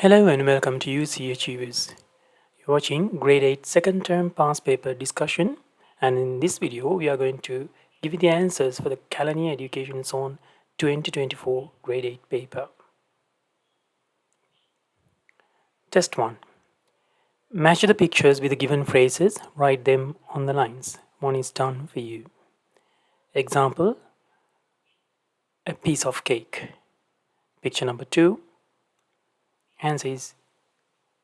Hello and welcome to UC Achievers. You're watching Grade 8 Second Term Past Paper Discussion, and in this video we are going to give you the answers for the Kelaniya Education Zone 2024 Grade 8 paper. Test 1. Match the pictures with the given phrases, write them on the lines. One is done for you. Example, a piece of cake. Picture number 2. Answer is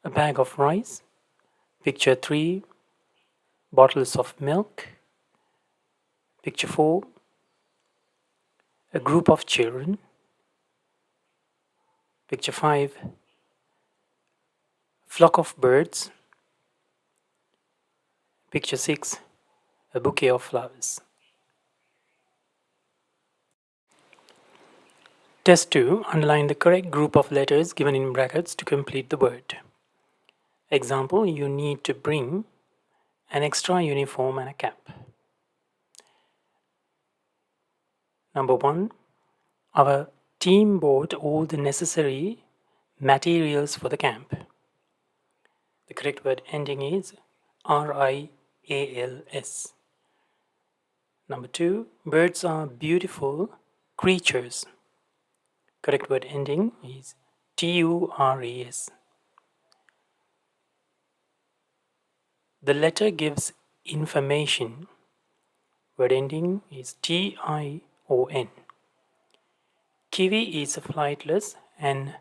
a bag of rice. Picture 3. Bottles of milk. Picture 4. A group of children. Picture 5. Flock of birds. Picture 6. A bouquet of flowers. Test 2. Underline the correct group of letters given in brackets to complete the word. Example, you need to bring an extra uniform and a cap. Number 1. Our team bought all the necessary materials for the camp. The correct word ending is RIALS. Number 2. Birds are beautiful creatures. Correct word ending is TURAS. The letter gives information. Word ending is TION. Kiwi is a flightless and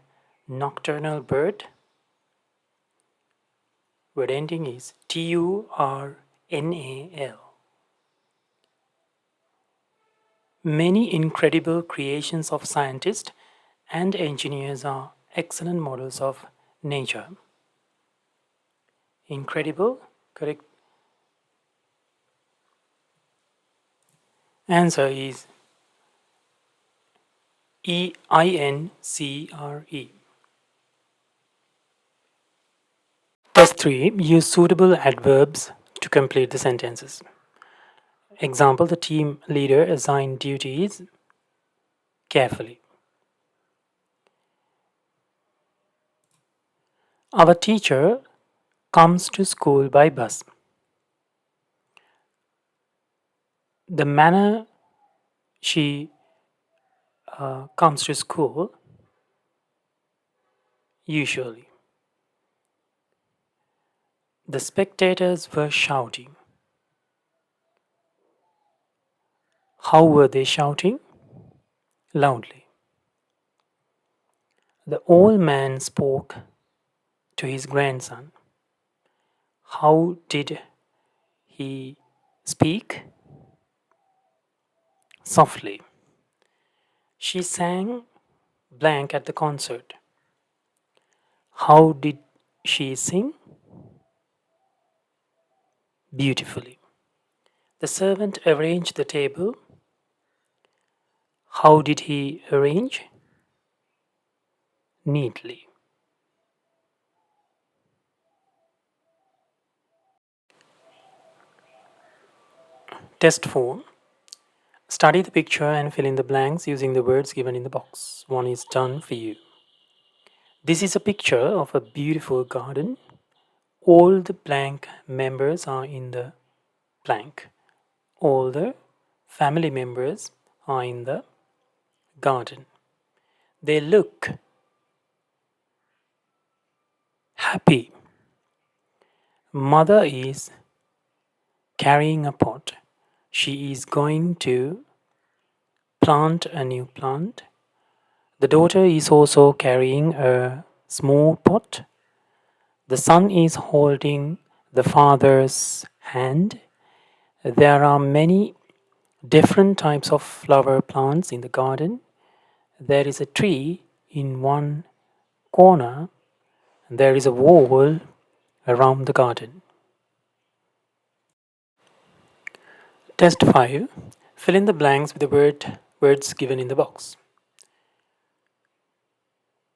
nocturnal bird. Word ending is TURNAL. Many incredible creations of scientists and engineers are excellent models of nature. Incredible, correct. Answer is EINCRE. Test 3. Use suitable adverbs to complete the sentences. Example, the team leader assigned duties carefully. Our teacher comes to school by bus. The manner she comes to school usually. The spectators were shouting. How were they shouting? Loudly. The old man spoke to his grandson. How did he speak? Softly. She sang blank at the concert. How did she sing? Beautifully. The servant arranged the table. How did he arrange? Neatly. Test 4. Study the picture and fill in the blanks using the words given in the box. One is done for you. This is a picture of a beautiful garden. All the blank members are in the blank. All the family members are in the garden. They look happy. Mother is carrying a pot. She is going to plant a new plant. The daughter is also carrying a small pot. The son is holding the father's hand. There are many different types of flower plants in the garden. There is a tree in one corner. There is a wall around the garden. Test 5. Fill in the blanks with the words given in the box.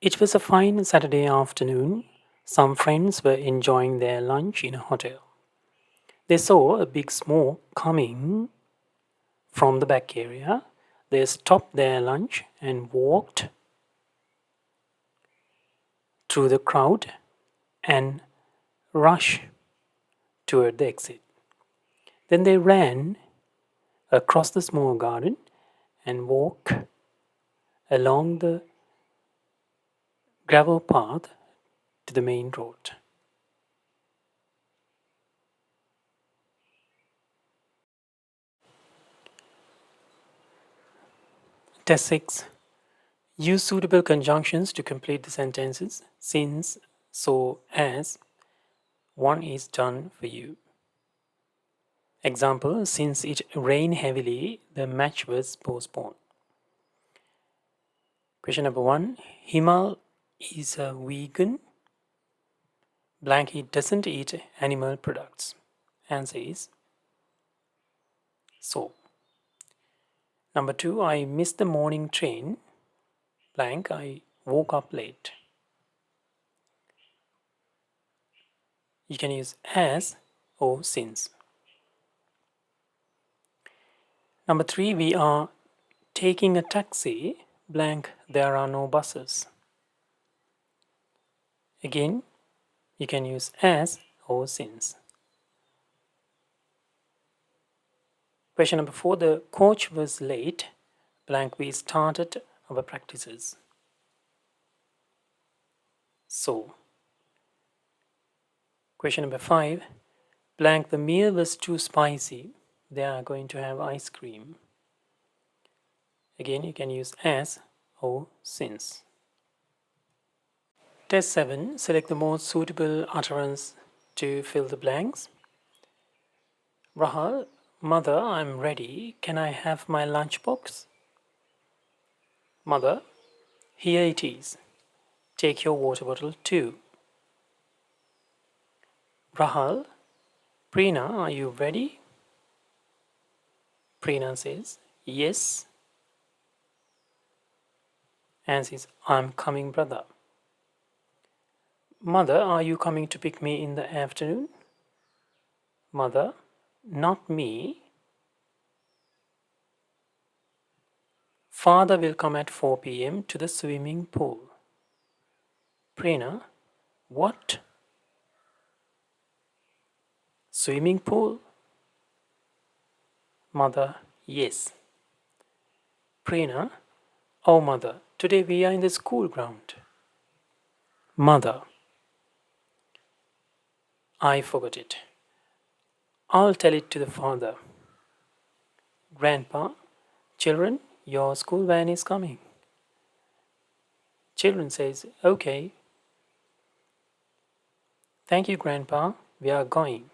It was a fine Saturday afternoon. Some friends were enjoying their lunch in a hotel. They saw a big smoke coming from the back area. They stopped their lunch and walked through the crowd and rush toward the exit. Then they ran across the small garden and walked along the gravel path to the main road. Test 6. Use suitable conjunctions to complete the sentences since, so, as one is done for you. Example, since it rained heavily, the match was postponed. Question number 1. Himal is a vegan. Blank, he doesn't eat animal products. Answer is so. Number 2. I missed the morning train. Blank, I woke up late. You can use as or since. Number 3. We are taking a taxi. Blank, there are no buses. Again, you can use as or since. Question number 4. The coach was late. Blank, we started our practices. So. Question number 5. Blank, the meal was too spicy. They are going to have ice cream. Again, you can use as or since. Test 7. Select the most suitable utterance to fill the blanks. Rahul, mother, I'm ready. Can I have my lunchbox? Mother, here it is. Take your water bottle too. Rahul, Preena, are you ready? Preena says, yes. And says, I'm coming, brother. Mother, are you coming to pick me in the afternoon? Mother, not me. Father will come at 4 p.m. to the swimming pool. Preena, what? Swimming pool? Mother, yes. Preena, oh mother, today we are in the school ground. Mother, I forgot it. I'll tell it to the father. Grandpa, children, your school van is coming. Children says, okay. Thank you, Grandpa, we are going.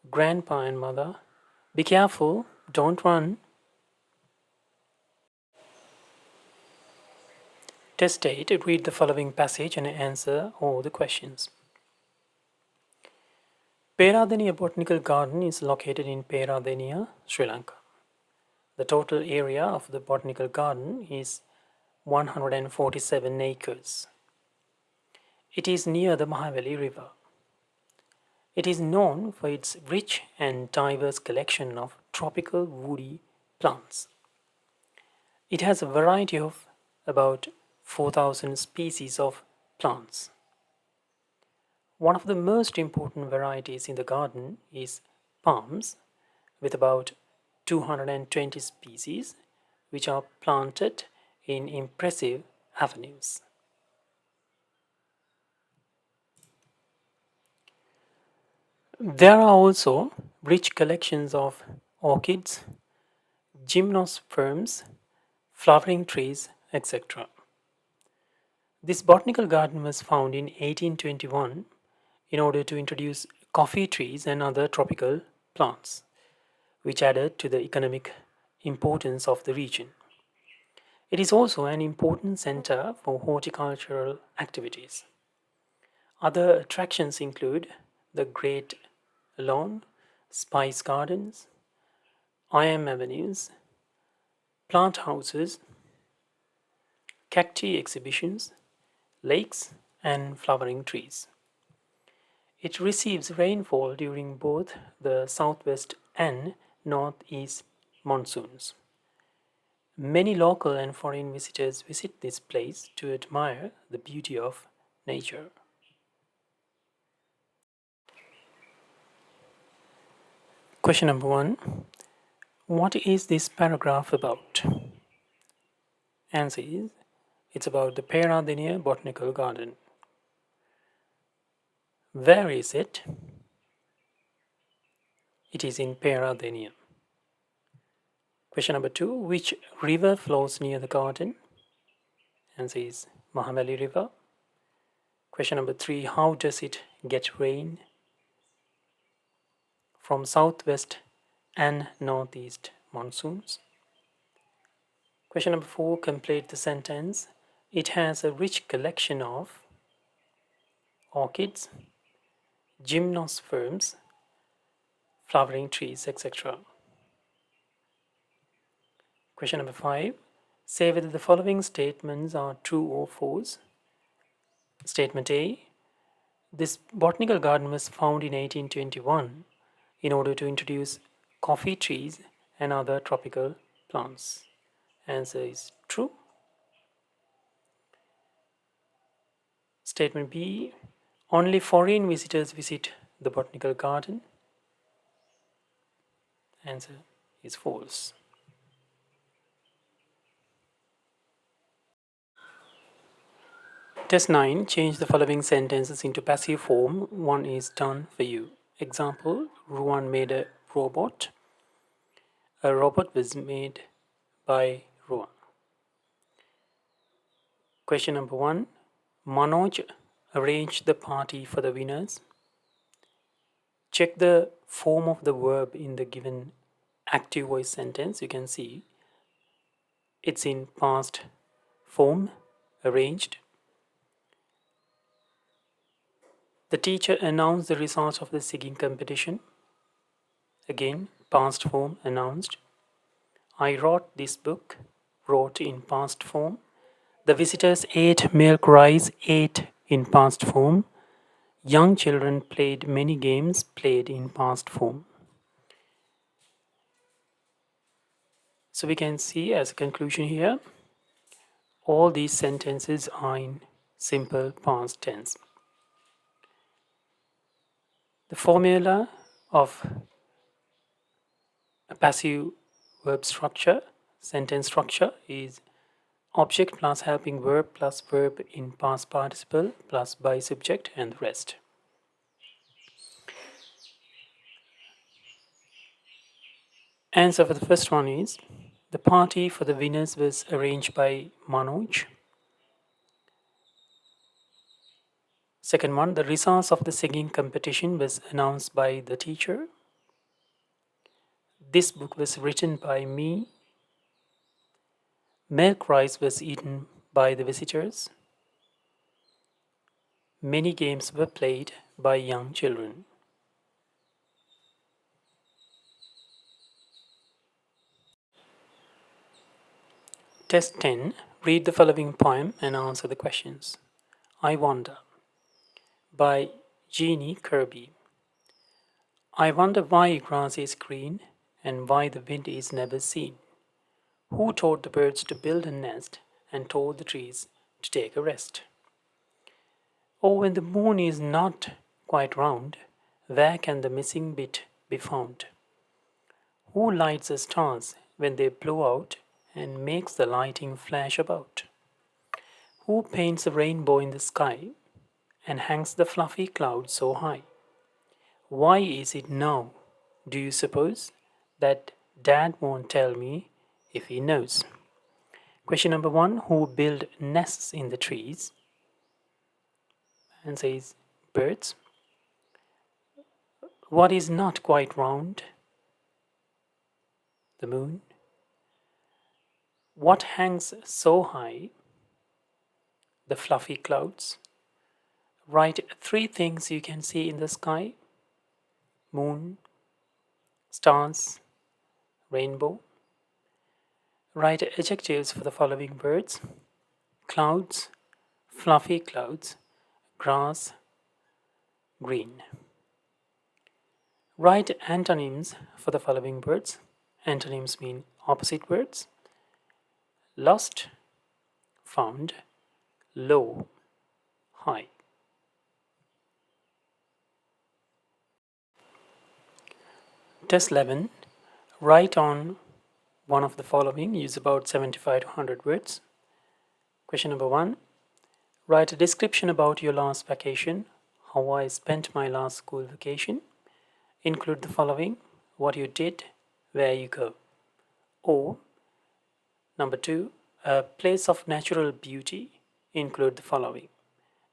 Grandpa and mother, be careful, don't run. Test 8. Read the following passage and answer all the questions. Peradeniya Botanical Garden is located in Peradeniya, Sri Lanka. The total area of the botanical garden is 147 acres. It is near the Mahaveli River. It is known for its rich and diverse collection of tropical woody plants. It has a variety of about 4,000 species of plants. One of the most important varieties in the garden is palms, with about 220 species, which are planted in impressive avenues. There are also rich collections of orchids, gymnosperms, flowering trees, etc. This botanical garden was found in 1821 in order to introduce coffee trees and other tropical plants, which added to the economic importance of the region. It is also an important center for horticultural activities. Other attractions include the Great Lawn, spice gardens, IM avenues, plant houses, cacti exhibitions, lakes, and flowering trees. It receives rainfall during both the southwest and northeast monsoons. Many local and foreign visitors visit this place to admire the beauty of nature. Question number 1. What is this paragraph about? Answer is, it's about the Peradeniya Botanical Garden. Where is it? It is in Peradeniya. Question number 2. Which river flows near the garden? Answer is Mahavali River. Question number 3. How does it get rain? From southwest and northeast monsoons. Question number 4. Complete the sentence. It has a rich collection of orchids, gymnosperms, flowering trees, etc. Question number 5. Say whether the following statements are true or false. Statement A. This botanical garden was found in 1821 in order to introduce coffee trees and other tropical plants. Answer is true. Statement B. Only foreign visitors visit the botanical garden. Answer is false. Test 9. Change the following sentences into passive form. One is done for you. Example, Ruan made a robot. A robot was made by Ruan. Question number 1. Manoj arranged the party for the winners. Check the form of the verb in the given active voice sentence. You can see it's in past form, arranged. The teacher announced the results of the singing competition. Again, past form, announced. I wrote this book, wrote in past form. The visitors ate milk rice, ate in past form. Young children played many games, played in past form. So we can see as a conclusion here, all these sentences are in simple past tense. The formula of a passive verb structure, sentence structure, is object plus helping verb plus verb in past participle plus by subject and the rest. Answer for the first one is, the party for the winners was arranged by Manoj. Second one, the results of the singing competition was announced by the teacher. This book was written by me. Milk rice was eaten by the visitors. Many games were played by young children. Test 10. Read the following poem and answer the questions. I Wonder by Jeannie Kirby. I wonder why grass is green and why the wind is never seen. Who taught the birds to build a nest and told the trees to take a rest? Oh, when the moon is not quite round, where can the missing bit be found? Who lights the stars when they blow out and makes the lighting flash about? Who paints a rainbow in the sky and hangs the fluffy clouds so high? Why is it now, do you suppose, that Dad won't tell me if he knows? Question number 1. Who build nests in the trees? And says birds. What is not quite round? The moon. What hangs so high? The fluffy clouds. Write 3 things you can see in the sky: moon, stars, rainbow. Write adjectives for the following words: clouds, fluffy clouds, grass, green. Write antonyms for the following words. Antonyms mean opposite words. Lost, found, low, high. Test 11. Write on one of the following. Use about 75 to 100 words. Question number 1. Write a description about your last vacation. How I spent my last school vacation. Include the following: what you did, where you go. Or number 2, a place of natural beauty. Include the following: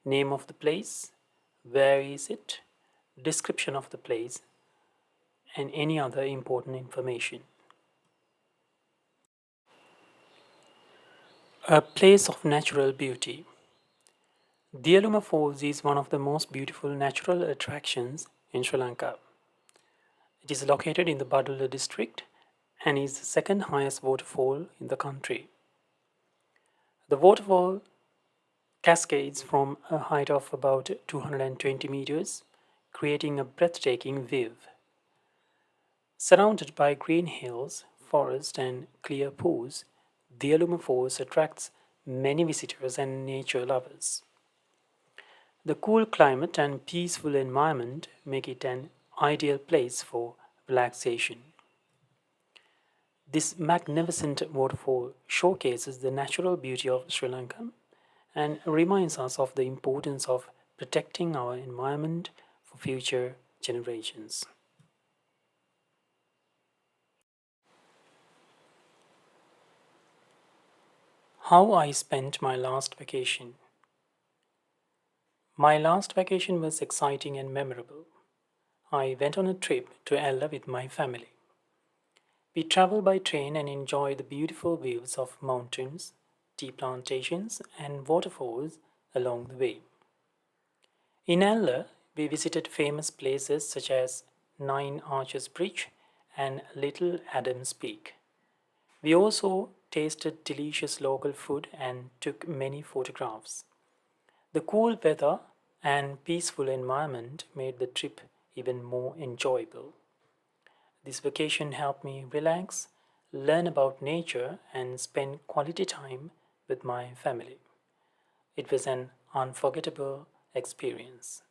name of the place, where is it, description of the place, and any other important information. A place of natural beauty. The Aluma Falls is one of the most beautiful natural attractions in Sri Lanka. It is located in the Badulla district and is the second highest waterfall in the country. The waterfall cascades from a height of about 220 meters, creating a breathtaking view. Surrounded by green hills, forest, and clear pools, the Aluma Falls attracts many visitors and nature lovers. The cool climate and peaceful environment make it an ideal place for relaxation. This magnificent waterfall showcases the natural beauty of Sri Lanka and reminds us of the importance of protecting our environment for future generations. How I spent my last vacation. My last vacation was exciting and memorable. I went on a trip to Ella with my family. We traveled by train and enjoyed the beautiful views of mountains, tea plantations, and waterfalls along the way. In Ella, we visited famous places such as Nine Arches Bridge and Little Adams Peak. We also tasted delicious local food and took many photographs. The cool weather and peaceful environment made the trip even more enjoyable. This vacation helped me relax, learn about nature, and spend quality time with my family. It was an unforgettable experience.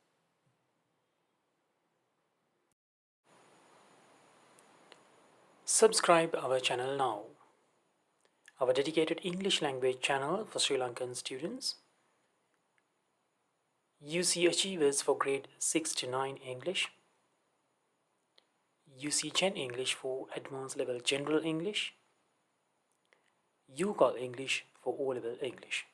Subscribe our channel now. Our dedicated English language channel for Sri Lankan students. UC Achievers for grade 6 to 9 English. UC Gen English for advanced level general English. UCAL English for O level English.